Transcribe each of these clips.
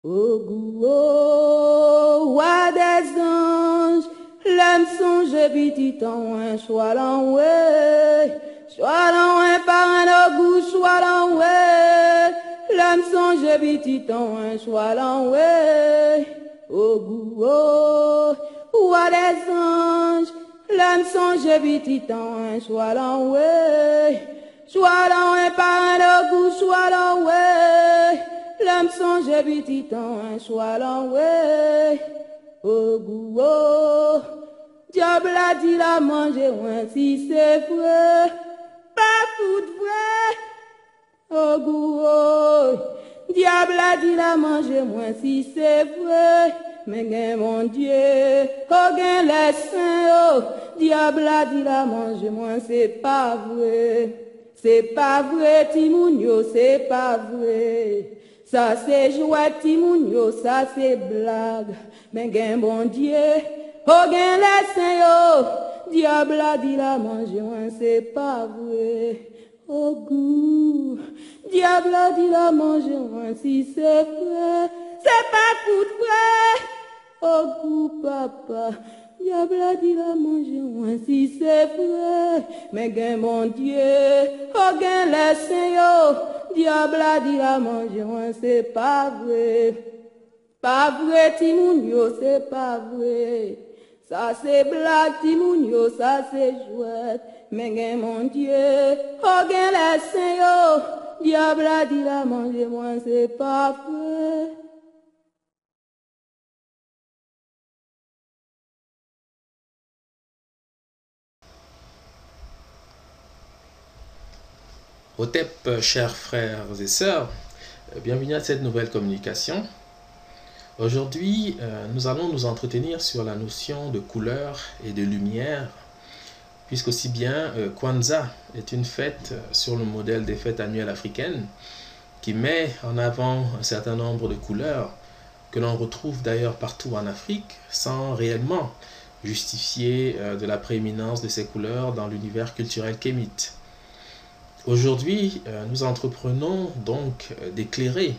Oh, roi des anges, l'âme songe petit en un soit l'enoué, soit l'enoué par un goût, soit l'enoué, l'âme songe petit en un soit l'enoué. Oh, roi des anges, l'âme songe petit en un soit l'enoué, soit l'enoué par un goût, soit l'enoué. L'âme songe petit en un soir l'enoué. Oh, diable a dit la manger, ouais, si c'est vrai, pas tout vrai. Oh, diable a dit la manger, moi, si c'est vrai. Mais mon Dieu, oh, gain les saints, oh, diable a dit la manger, moi, c'est pas vrai. C'est pas vrai, Timounio, c'est pas vrai. Ça c'est jouet, Timounio, ça c'est blague. Mais gain bon Dieu, oh gain les saints, oh, diable a dit la manger, moi, c'est pas vrai. Oh goût, diable a dit la manger, moi, si c'est vrai, c'est pas tout vrai. Oh goût, papa, diable a dit la manger, moi, si c'est vrai. Mais gain mon Dieu, oh gain les saints, oh, diable a dit la manger, moi, c'est pas vrai. Pas vrai, Timounio, c'est pas vrai. Ça c'est blague, Timounio, ça c'est jouet. Mais gain mon Dieu, oh gain les saints, oh, diable a dit la manger, moi, c'est pas vrai. Otep, chers frères et sœurs, bienvenue à cette nouvelle communication. Aujourd'hui, nous allons nous entretenir sur la notion de couleur et de lumière, puisqu'aussi bien Kwanzaa est une fête sur le modèle des fêtes annuelles africaines qui met en avant un certain nombre de couleurs que l'on retrouve d'ailleurs partout en Afrique sans réellement justifier de la prééminence de ces couleurs dans l'univers culturel kémite. Aujourd'hui, nous entreprenons donc d'éclairer,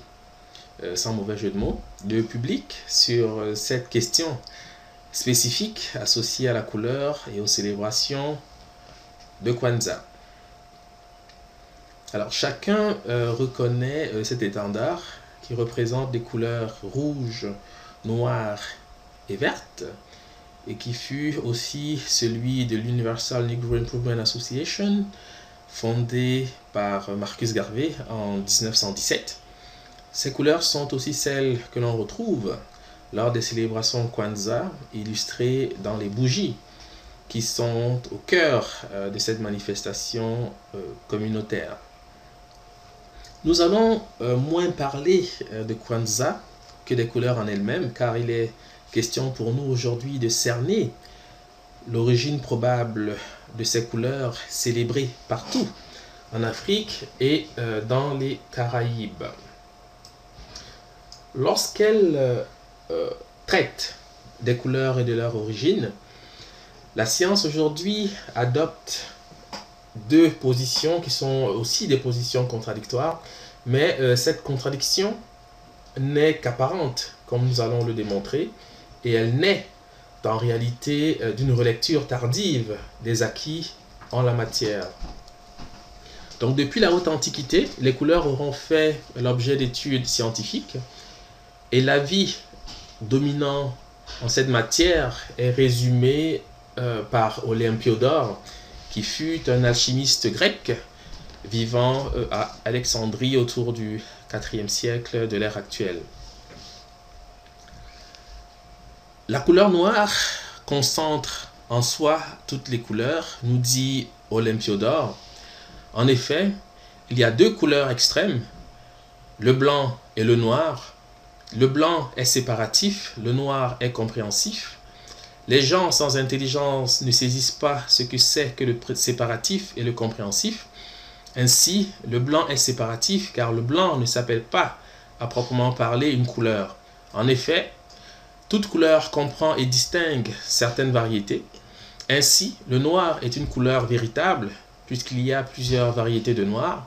sans mauvais jeu de mots, le public sur cette question spécifique associée à la couleur et aux célébrations de Kwanzaa. Alors, chacun reconnaît cet étendard qui représente les couleurs rouge, noire et verte et qui fut aussi celui de l'Universal Negro Improvement Association, fondée par Marcus Garvey en 1917. Ces couleurs sont aussi celles que l'on retrouve lors des célébrations Kwanzaa, illustrées dans les bougies qui sont au cœur de cette manifestation communautaire. Nous allons moins parler de Kwanzaa que des couleurs en elles-mêmes, car il est question pour nous aujourd'hui de cerner l'origine probable de ces couleurs célébrées partout en Afrique et dans les Caraïbes. Lorsqu'elles traitent des couleurs et de leur origine, la science aujourd'hui adopte deux positions qui sont aussi des positions contradictoires, mais cette contradiction n'est qu'apparente, comme nous allons le démontrer, et elle naît en réalité d'une relecture tardive des acquis en la matière. Donc depuis la haute antiquité, les couleurs auront fait l'objet d'études scientifiques et l'avis dominant en cette matière est résumé par Olympiodore, qui fut un alchimiste grec vivant à Alexandrie autour du IVe siècle de l'ère actuelle. La couleur noire concentre en soi toutes les couleurs, nous dit Olympiodore. En effet, il y a deux couleurs extrêmes, le blanc et le noir. Le blanc est séparatif, le noir est compréhensif. Les gens sans intelligence ne saisissent pas ce que c'est que le séparatif et le compréhensif. Ainsi, le blanc est séparatif car le blanc ne s'appelle pas, à proprement parler, une couleur. En effet, toute couleur comprend et distingue certaines variétés. Ainsi, le noir est une couleur véritable, puisqu'il y a plusieurs variétés de noir.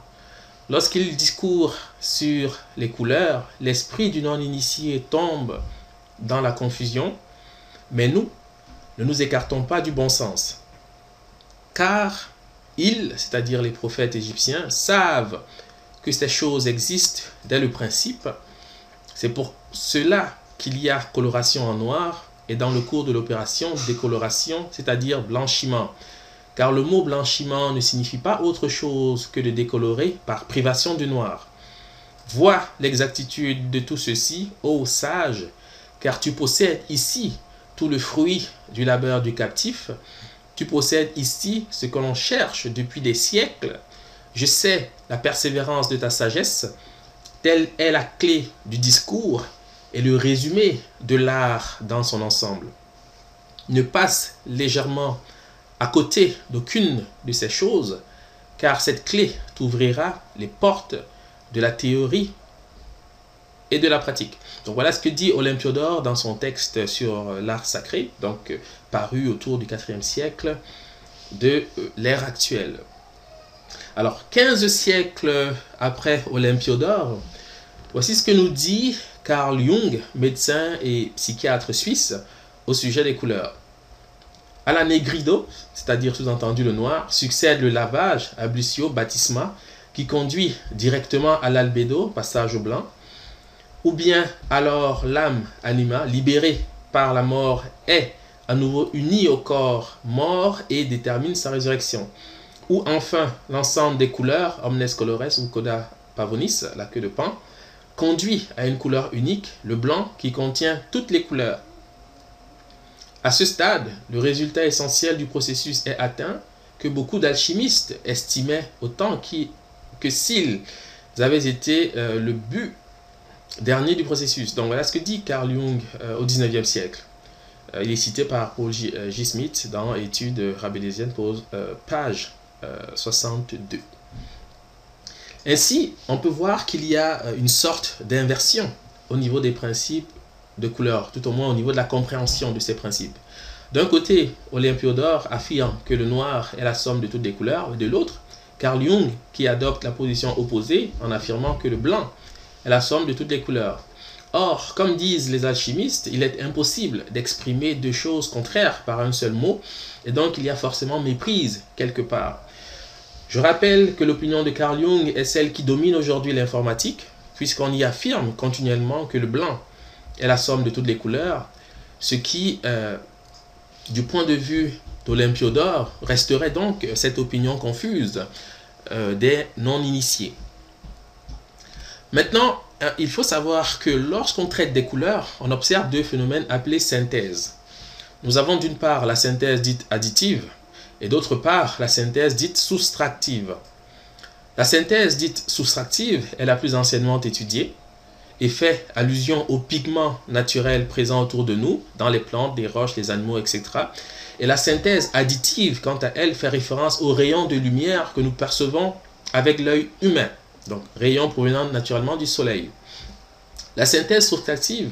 lorsqu'il discourt sur les couleurs, l'esprit du non-initié tombe dans la confusion, mais nous ne nous écartons pas du bon sens. Car ils, c'est-à-dire les prophètes égyptiens, savent que ces choses existent dès le principe. C'est pour cela qu'il y a coloration en noir et dans le cours de l'opération décoloration, c'est-à-dire blanchiment. Car le mot blanchiment ne signifie pas autre chose que de décolorer par privation du noir. Vois l'exactitude de tout ceci, ô sage, car tu possèdes ici tout le fruit du labeur du captif. Tu possèdes ici ce que l'on cherche depuis des siècles. Je sais la persévérance de ta sagesse. Telle est la clé du discours et le résumé de l'art dans son ensemble. Ne passe légèrement à côté d'aucune de ces choses, car cette clé t'ouvrira les portes de la théorie et de la pratique. Donc voilà ce que dit Olympiodore dans son texte sur l'art sacré, donc paru autour du IVe siècle de l'ère actuelle. Alors 15 siècles après Olympiodore, voici ce que nous dit Carl Jung, médecin et psychiatre suisse, au sujet des couleurs. À la négrido, c'est-à-dire sous-entendu le noir, succède le lavage, ablutio, baptisma, qui conduit directement à l'albédo, passage au blanc, ou bien alors l'âme anima, libérée par la mort, est à nouveau unie au corps mort et détermine sa résurrection. Ou enfin l'ensemble des couleurs, omnes colores ou coda pavonis, la queue de Pan, conduit à une couleur unique, le blanc qui contient toutes les couleurs. À ce stade, le résultat essentiel du processus est atteint, que beaucoup d'alchimistes estimaient autant que s'ils avaient été le but dernier du processus. Donc voilà ce que dit Carl Jung au XIXe siècle. Il est cité par Paul J. Smith dans Études rabelaisiennes, page 62. Ainsi, on peut voir qu'il y a une sorte d'inversion au niveau des principes de couleur, tout au moins au niveau de la compréhension de ces principes. D'un côté, Olympiodore affirme que le noir est la somme de toutes les couleurs, et de l'autre, Carl Jung qui adopte la position opposée en affirmant que le blanc est la somme de toutes les couleurs. Or, comme disent les alchimistes, il est impossible d'exprimer deux choses contraires par un seul mot, et donc il y a forcément méprise quelque part. Je rappelle que l'opinion de Carl Jung est celle qui domine aujourd'hui l'informatique, puisqu'on y affirme continuellement que le blanc est la somme de toutes les couleurs, ce qui, du point de vue d'Olympiodore, resterait donc cette opinion confuse des non-initiés. Maintenant, il faut savoir que lorsqu'on traite des couleurs, on observe deux phénomènes appelés synthèses. Nous avons d'une part la synthèse dite additive et d'autre part la synthèse dite soustractive. La synthèse dite soustractive est la plus anciennement étudiée et fait allusion aux pigments naturels présents autour de nous, dans les plantes, les roches, les animaux, etc. Et la synthèse additive, quant à elle, fait référence aux rayons de lumière que nous percevons avec l'œil humain, donc rayons provenant naturellement du soleil. La synthèse soustractive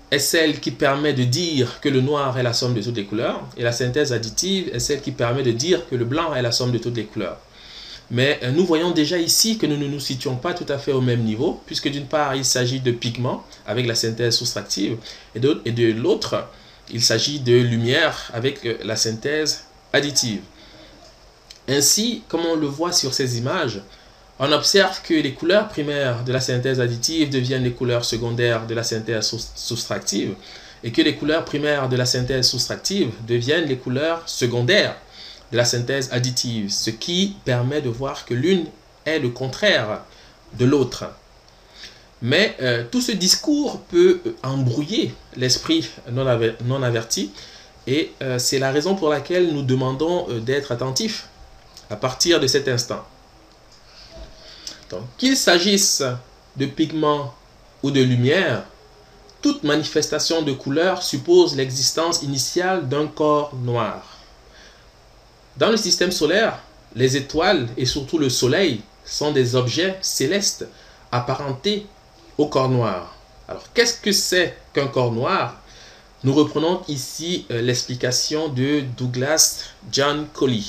est celle qui permet de dire que le noir est la somme de toutes les couleurs, et la synthèse additive est celle qui permet de dire que le blanc est la somme de toutes les couleurs. Mais nous voyons déjà ici que nous ne nous situons pas tout à fait au même niveau, puisque d'une part il s'agit de pigments avec la synthèse soustractive, et de l'autre il s'agit de lumière avec la synthèse additive. Ainsi, comme on le voit sur ces images, on observe que les couleurs primaires de la synthèse additive deviennent les couleurs secondaires de la synthèse soustractive, et que les couleurs primaires de la synthèse soustractive deviennent les couleurs secondaires de la synthèse additive, ce qui permet de voir que l'une est le contraire de l'autre. Mais tout ce discours peut embrouiller l'esprit non averti, et c'est la raison pour laquelle nous demandons d'être attentifs à partir de cet instant. Donc, qu'il s'agisse de pigments ou de lumière, toute manifestation de couleur suppose l'existence initiale d'un corps noir. Dans le système solaire, les étoiles et surtout le soleil sont des objets célestes apparentés au corps noir. Alors, qu'est-ce que c'est qu'un corps noir? Nous reprenons ici l'explication de Douglas John Coley.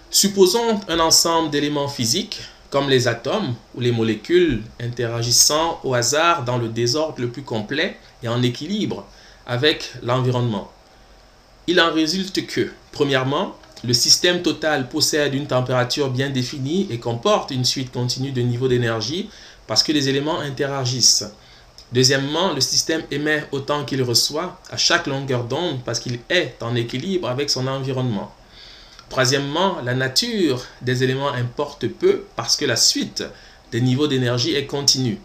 Supposons un ensemble d'éléments physiques, comme les atomes ou les molécules, interagissant au hasard dans le désordre le plus complet et en équilibre avec l'environnement. Il en résulte que, premièrement, le système total possède une température bien définie et comporte une suite continue de niveaux d'énergie parce que les éléments interagissent. Deuxièmement, le système émet autant qu'il reçoit à chaque longueur d'onde parce qu'il est en équilibre avec son environnement. Troisièmement, la nature des éléments importe peu parce que la suite des niveaux d'énergie est continue.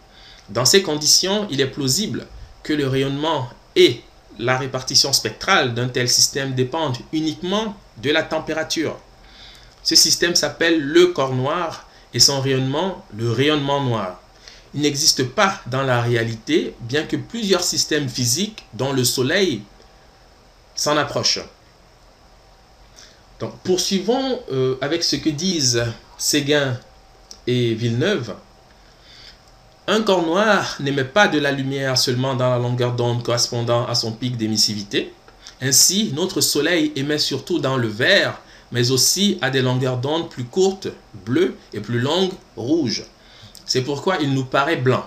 Dans ces conditions, il est plausible que le rayonnement et la répartition spectrale d'un tel système dépendent uniquement de la température. Ce système s'appelle le corps noir et son rayonnement, le rayonnement noir. Il n'existe pas dans la réalité, bien que plusieurs systèmes physiques, dont le Soleil, s'en approchent. Donc, poursuivons avec ce que disent Séguin et Villeneuve. Un corps noir n'émet pas de la lumière seulement dans la longueur d'onde correspondant à son pic d'émissivité. Ainsi, notre Soleil émet surtout dans le vert, mais aussi à des longueurs d'onde plus courtes, bleues, et plus longues, rouges. C'est pourquoi il nous paraît blanc.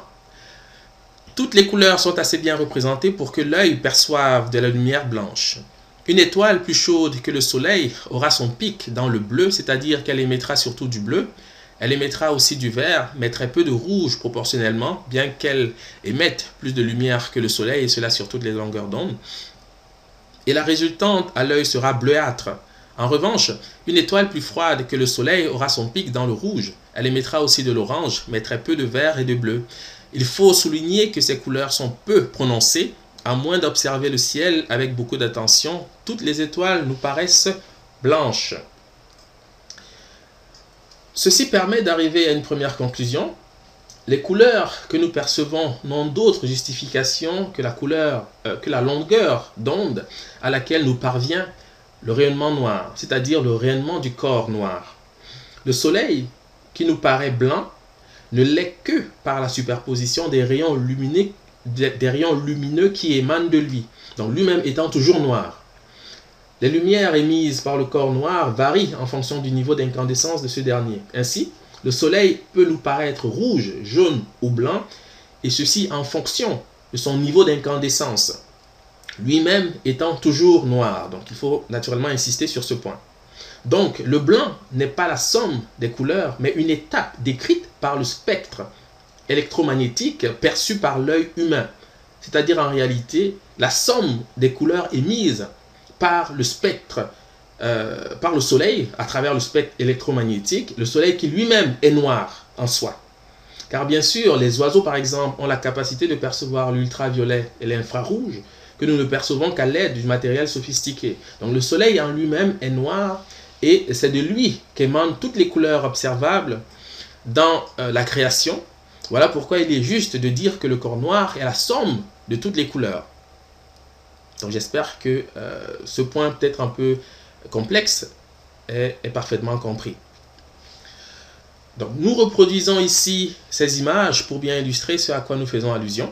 Toutes les couleurs sont assez bien représentées pour que l'œil perçoive de la lumière blanche. Une étoile plus chaude que le Soleil aura son pic dans le bleu, c'est-à-dire qu'elle émettra surtout du bleu. Elle émettra aussi du vert, mais très peu de rouge proportionnellement, bien qu'elle émette plus de lumière que le Soleil, et cela sur toutes les longueurs d'onde. Et la résultante à l'œil sera bleuâtre. En revanche, une étoile plus froide que le Soleil aura son pic dans le rouge. Elle émettra aussi de l'orange, mais très peu de vert et de bleu. Il faut souligner que ces couleurs sont peu prononcées. À moins d'observer le ciel avec beaucoup d'attention, toutes les étoiles nous paraissent blanches. Ceci permet d'arriver à une première conclusion. Les couleurs que nous percevons n'ont d'autre justification que la longueur d'onde à laquelle nous parvient le rayonnement noir, c'est-à-dire le rayonnement du corps noir. Le Soleil, qui nous paraît blanc, ne l'est que par la superposition des rayons lumineux qui émanent de lui, donc lui-même étant toujours noir. Les lumières émises par le corps noir varient en fonction du niveau d'incandescence de ce dernier. Ainsi, le Soleil peut nous paraître rouge, jaune ou blanc, et ceci en fonction de son niveau d'incandescence, lui-même étant toujours noir. Donc il faut naturellement insister sur ce point. Donc le blanc n'est pas la somme des couleurs, mais une étape décrite par le spectre électromagnétique perçu par l'œil humain, c'est-à-dire en réalité la somme des couleurs émises par le spectre, par le Soleil, à travers le spectre électromagnétique, le Soleil qui lui-même est noir en soi. Car bien sûr, les oiseaux par exemple ont la capacité de percevoir l'ultraviolet et l'infrarouge que nous ne percevons qu'à l'aide du matériel sophistiqué. Donc le Soleil en lui-même est noir et c'est de lui qu'émanent toutes les couleurs observables dans la création. Voilà pourquoi il est juste de dire que le corps noir est la somme de toutes les couleurs. Donc j'espère que ce point peut-être un peu complexe est parfaitement compris. Donc nous reproduisons ici ces images pour bien illustrer ce à quoi nous faisons allusion.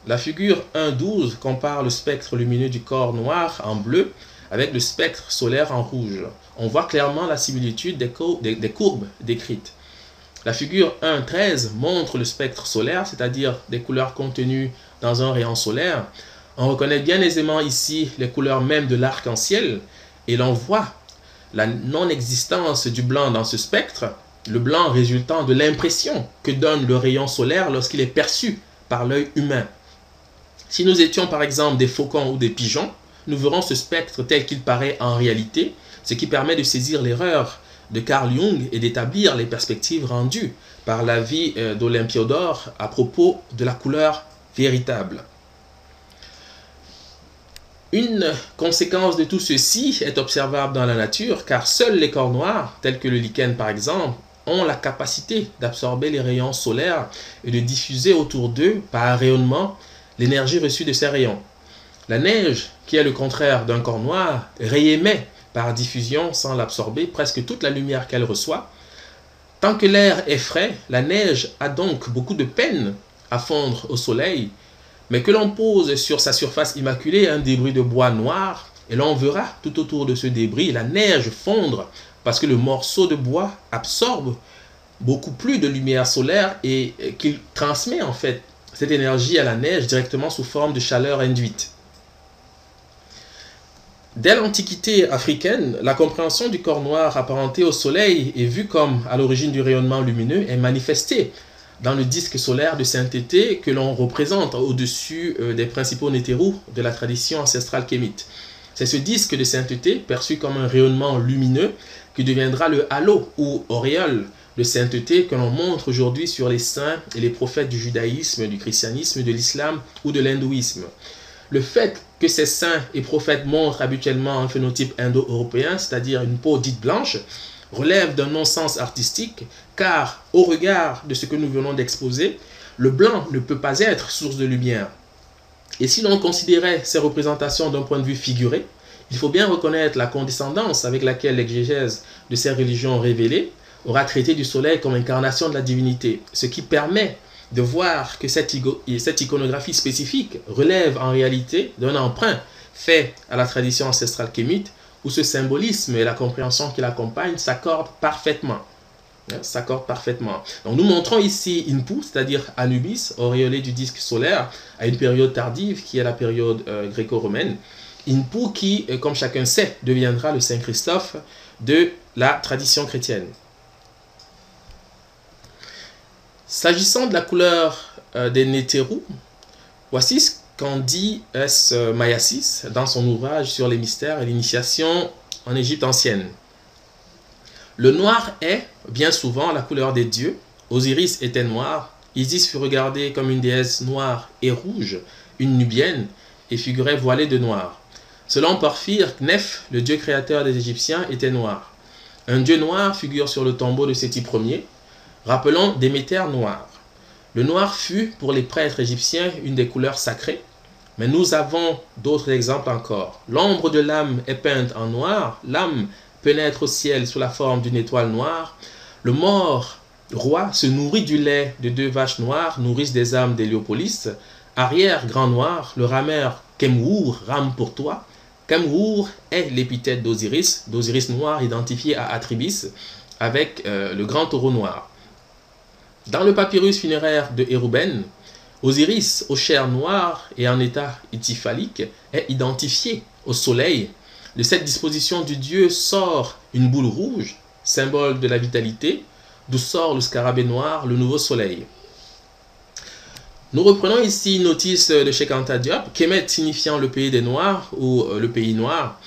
La figure 1.12 compare le spectre lumineux du corps noir en bleu avec le spectre solaire en rouge. On voit clairement la similitude des courbes décrites. La figure 1.13 montre le spectre solaire, c'est-à-dire des couleurs contenues dans un rayon solaire. On reconnaît bien aisément ici les couleurs mêmes de l'arc-en-ciel et l'on voit la non-existence du blanc dans ce spectre, le blanc résultant de l'impression que donne le rayon solaire lorsqu'il est perçu par l'œil humain. Si nous étions par exemple des faucons ou des pigeons, nous verrons ce spectre tel qu'il paraît en réalité, ce qui permet de saisir l'erreur de Carl Jung et d'établir les perspectives rendues par l'avis d'Olympiodore à propos de la couleur véritable. Une conséquence de tout ceci est observable dans la nature, car seuls les corps noirs, tels que le lichen par exemple, ont la capacité d'absorber les rayons solaires et de diffuser autour d'eux, par rayonnement, l'énergie reçue de ces rayons. La neige, qui est le contraire d'un corps noir, réémet par diffusion sans l'absorber presque toute la lumière qu'elle reçoit. Tant que l'air est frais, la neige a donc beaucoup de peine à fondre au soleil, mais que l'on pose sur sa surface immaculée un débris de bois noir, et l'on verra tout autour de ce débris la neige fondre parce que le morceau de bois absorbe beaucoup plus de lumière solaire et qu'il transmet en fait cette énergie à la neige directement sous forme de chaleur induite. Dès l'Antiquité africaine, la compréhension du corps noir apparenté au soleil et vu comme à l'origine du rayonnement lumineux est manifestée dans le disque solaire de sainteté que l'on représente au-dessus des principaux nétérous de la tradition ancestrale kémite. C'est ce disque de sainteté, perçu comme un rayonnement lumineux, qui deviendra le halo ou auréole de sainteté que l'on montre aujourd'hui sur les saints et les prophètes du judaïsme, du christianisme, de l'islam ou de l'hindouisme. Le fait que ces saints et prophètes montrent habituellement un phénotype indo-européen, c'est-à-dire une peau dite blanche, relève d'un non-sens artistique, car au regard de ce que nous venons d'exposer, le blanc ne peut pas être source de lumière. Et si l'on considérait ces représentations d'un point de vue figuré, il faut bien reconnaître la condescendance avec laquelle l'exégèse de ces religions révélées aura traité du soleil comme incarnation de la divinité, ce qui permet de voir que cette iconographie spécifique relève en réalité d'un emprunt fait à la tradition ancestrale kémite, où ce symbolisme et la compréhension qui l'accompagne s'accordent parfaitement. Donc nous montrons ici Inpu, c'est-à-dire Anubis, auréolé du disque solaire, à une période tardive qui est la période gréco-romaine. Inpu qui, comme chacun sait, deviendra le Saint Christophe de la tradition chrétienne. S'agissant de la couleur des nétérous, voici ce qu'en dit S. Mayassis dans son ouvrage sur les mystères et l'initiation en Égypte ancienne. Le noir est, bien souvent, la couleur des dieux. Osiris était noir, Isis fut regardée comme une déesse noire et rouge, une nubienne, et figurait voilée de noir. Selon Porphyre, Kneph, le dieu créateur des Égyptiens, était noir. Un dieu noir figure sur le tombeau de Séti Ier, rappelons Déméter noir. Le noir fut, pour les prêtres égyptiens, une des couleurs sacrées, mais nous avons d'autres exemples encore. L'ombre de l'âme est peinte en noir, l'âme pénètre au ciel sous la forme d'une étoile noire. Le mort roi se nourrit du lait de 2 vaches noires, nourrissent des âmes d'Héliopolis. Arrière grand noir, le rameur Kemwour rame pour toi. Kemwour est l'épithète d'Osiris noir identifié à Atribis avec le grand taureau noir. Dans le papyrus funéraire de Hérouben, Osiris, aux chairs noires et en état ityphalique, est identifié au soleil. De cette disposition du dieu sort une boule rouge, symbole de la vitalité, d'où sort le scarabée noir, le nouveau soleil. Nous reprenons ici une notice de Cheikh Anta Diop, Kemet signifiant le pays des Noirs ou le pays noir.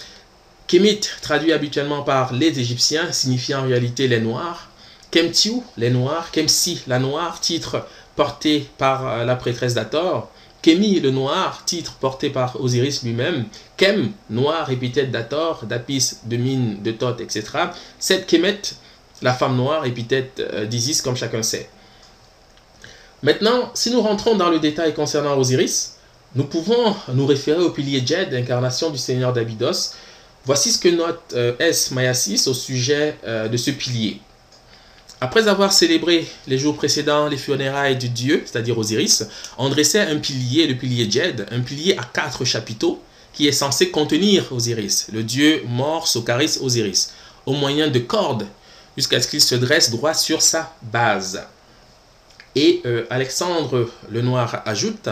Kemit, traduit habituellement par les Égyptiens, signifie en réalité les Noirs. Kemtiu, les Noirs. Kemsi, la Noire, titre porté par la prêtresse d'Hathor. Kemi, le Noir, titre porté par Osiris lui-même. Kem, Noir, épithète d'Hathor, d'Apis, de Mine, de Thoth, etc. Set Kemet, la femme noire, épithète d'Isis, comme chacun sait. Maintenant, si nous rentrons dans le détail concernant Osiris, nous pouvons nous référer au pilier Djed, incarnation du Seigneur d'Abydos. Voici ce que note S. Mayassis au sujet de ce pilier. Après avoir célébré les jours précédents les funérailles du dieu, c'est-à-dire Osiris, on dressait un pilier, le pilier Djed, un pilier à 4 chapiteaux qui est censé contenir Osiris, le dieu mort Sokaris Osiris, au moyen de cordes, jusqu'à ce qu'il se dresse droit sur sa base. Et Alexandre le Noir ajoute,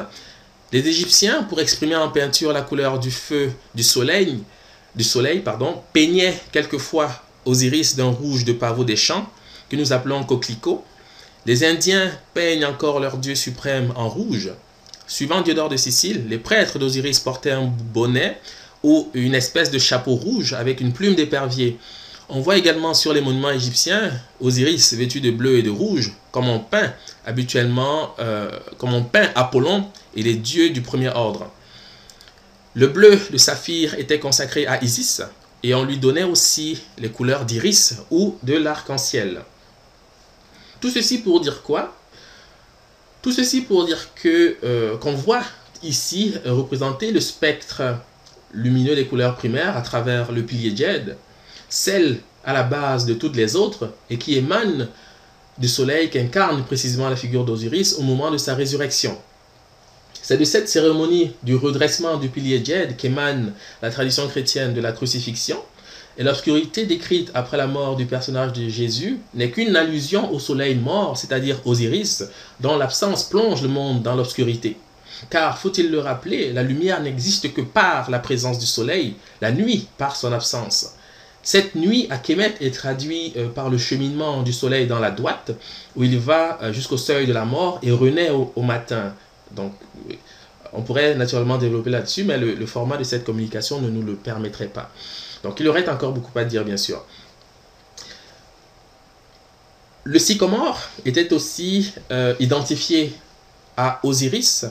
les Égyptiens, pour exprimer en peinture la couleur du feu du soleil, peignaient quelquefois Osiris d'un rouge de pavot des champs, que nous appelons coquelicot. Les Indiens peignent encore leur dieu suprême en rouge. Suivant Diodore de Sicile, les prêtres d'Osiris portaient un bonnet ou une espèce de chapeau rouge avec une plume d'épervier. On voit également sur les monuments égyptiens Osiris vêtu de bleu et de rouge, comme on peint habituellement, comme on peint Apollon et les dieux du premier ordre. Le bleu de saphir était consacré à Isis et on lui donnait aussi les couleurs d'iris ou de l'arc-en-ciel. Tout ceci pour dire quoi? Tout ceci pour dire que qu'on voit ici représenter le spectre lumineux des couleurs primaires à travers le pilier Djed, celle à la base de toutes les autres et qui émane du soleil qu'incarne précisément la figure d'Osiris au moment de sa résurrection. C'est de cette cérémonie du redressement du pilier Djed qu'émane la tradition chrétienne de la crucifixion, Et l'obscurité décrite après la mort du personnage de Jésus n'est qu'une allusion au soleil mort, c'est-à-dire Osiris, dont l'absence plonge le monde dans l'obscurité. Car, faut-il le rappeler, la lumière n'existe que par la présence du soleil, la nuit par son absence. Cette nuit à Kemet est traduite par le cheminement du soleil dans la droite, où il va jusqu'au seuil de la mort et renaît au matin. Donc, on pourrait naturellement développer là-dessus, mais le format de cette communication ne nous le permettrait pas. Donc, il y aurait encore beaucoup à dire, bien sûr. Le sycomore était aussi identifié à Osiris,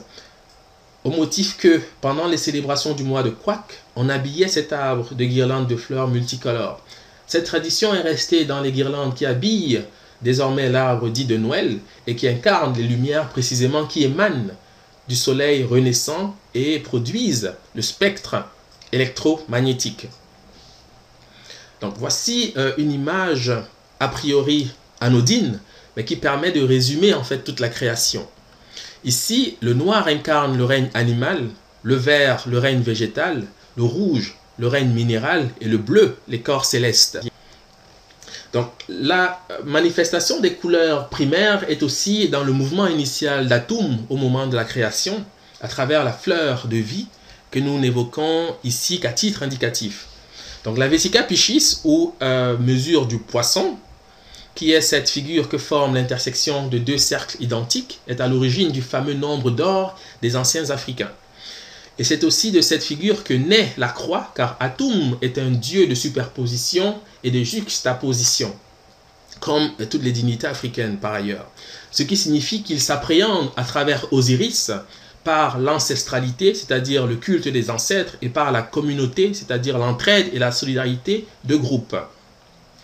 au motif que, pendant les célébrations du mois de Quak, on habillait cet arbre de guirlandes de fleurs multicolores. Cette tradition est restée dans les guirlandes qui habillent désormais l'arbre dit de Noël et qui incarnent les lumières précisément qui émanent du soleil renaissant et produisent le spectre électromagnétique. Donc voici une image a priori anodine, mais qui permet de résumer en fait toute la création. Ici, le noir incarne le règne animal, le vert le règne végétal, le rouge le règne minéral et le bleu les corps célestes. Donc la manifestation des couleurs primaires est aussi dans le mouvement initial d'Atum au moment de la création, à travers la fleur de vie que nous n'évoquons ici qu'à titre indicatif. Donc la Vesica Piscis, ou mesure du poisson, qui est cette figure que forme l'intersection de deux cercles identiques, est à l'origine du fameux nombre d'or des anciens Africains. Et c'est aussi de cette figure que naît la croix, car Atum est un dieu de superposition et de juxtaposition, comme toutes les dignités africaines par ailleurs. Ce qui signifie qu'il s'appréhende à travers Osiris par l'ancestralité, c'est-à-dire le culte des ancêtres, et par la communauté, c'est-à-dire l'entraide et la solidarité de groupe.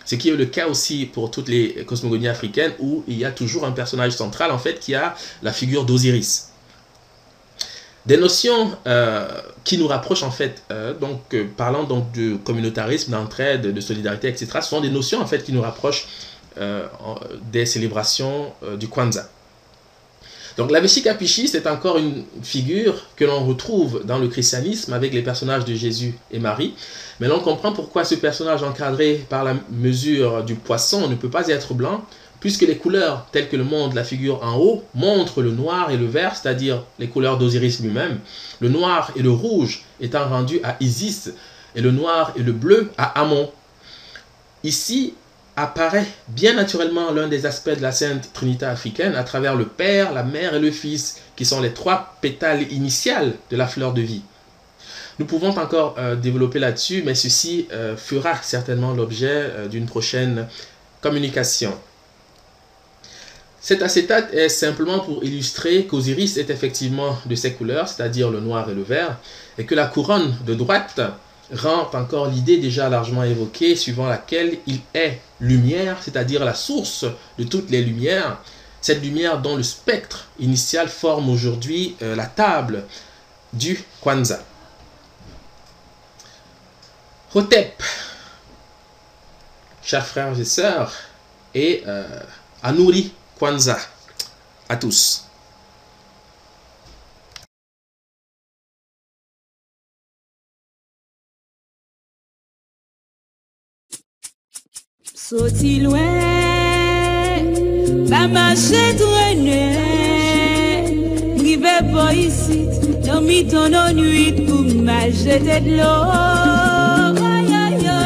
Ce qui est le cas aussi pour toutes les cosmogonies africaines, où il y a toujours un personnage central en fait qui a la figure d'Osiris. Des notions qui nous rapprochent en fait, parlant donc de communautarisme, d'entraide, de solidarité, etc. Ce sont des notions en fait qui nous rapprochent des célébrations du Kwanzaa. Donc la Vesica Piscis est encore une figure que l'on retrouve dans le christianisme avec les personnages de Jésus et Marie. Mais l'on comprend pourquoi ce personnage encadré par la mesure du poisson ne peut pas être blanc, puisque les couleurs telles que le montre la figure en haut montrent le noir et le vert, c'est-à-dire les couleurs d'Osiris lui-même, le noir et le rouge étant rendus à Isis, et le noir et le bleu à Amon. Ici apparaît bien naturellement l'un des aspects de la Sainte Trinité africaine à travers le Père, la Mère et le Fils, qui sont les trois pétales initiales de la fleur de vie. Nous pouvons encore développer là-dessus, mais ceci fera certainement l'objet d'une prochaine communication. Cet acétate est simplement pour illustrer qu'Osiris est effectivement de ces couleurs, c'est-à-dire le noir et le vert, et que la couronne de droite rend encore l'idée déjà largement évoquée, suivant laquelle il est lumière, c'est-à-dire la source de toutes les lumières, cette lumière dont le spectre initial forme aujourd'hui la table du Kwanzaa. Hotep, chers frères et sœurs, et Anuri Kwanzaa à tous. Sorti loin, pas marcher traîner, rive pas ici, dormi ton nuit pour m'acheter de l'eau.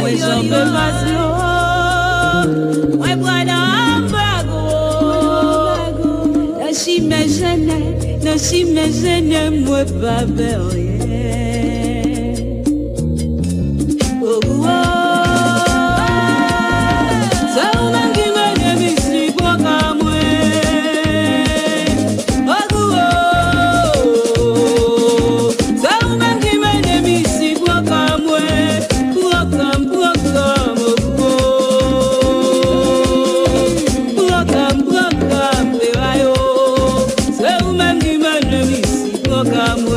Ouais, j'en peux pas l'eau, ouais, voilà un bagot. La chime gêne, moi pas rien. Come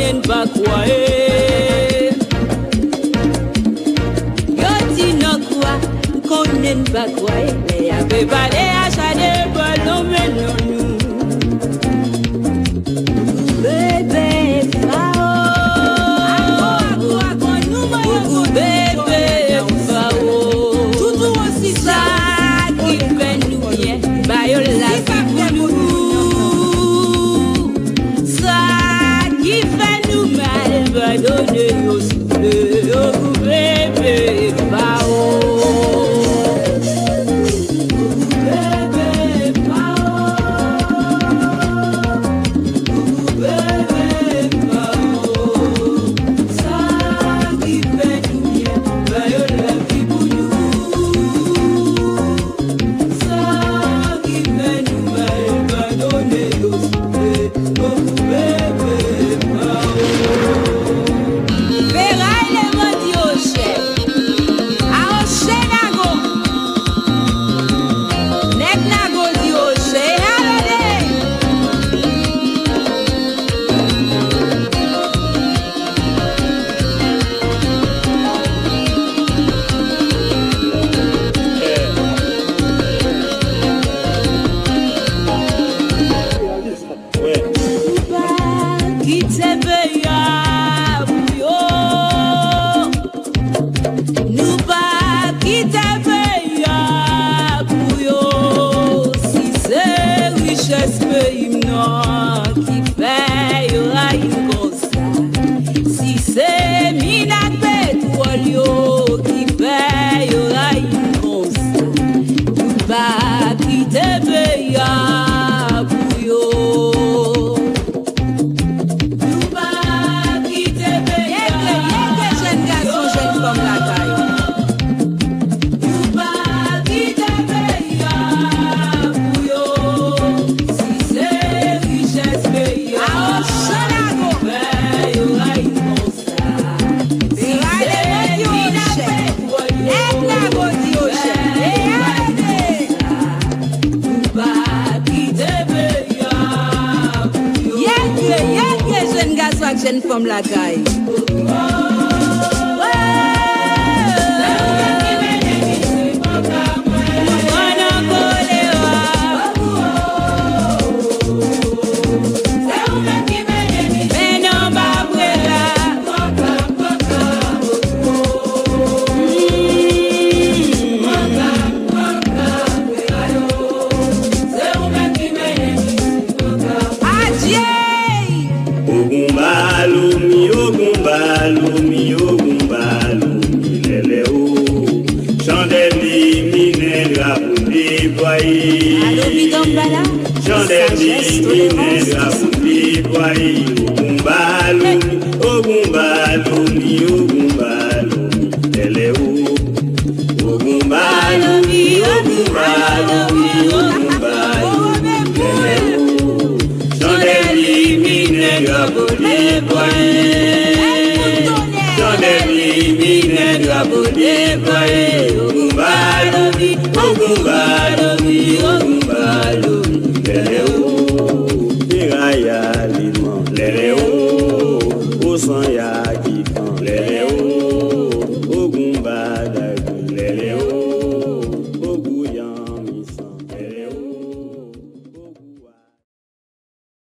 konnen pas quoi. Yo ti no quoi, konnen pas quoi. Mais avait pas les achats de ballon mais non. Bébé Fao, bébé Fao, tout aussi ça qui fait nous bien, bah yo la vie pour nous, ça qui fait nous mal, va donner au souffle, oh bébé Fao. From la caille. Lele o, o sonhar que com lele o.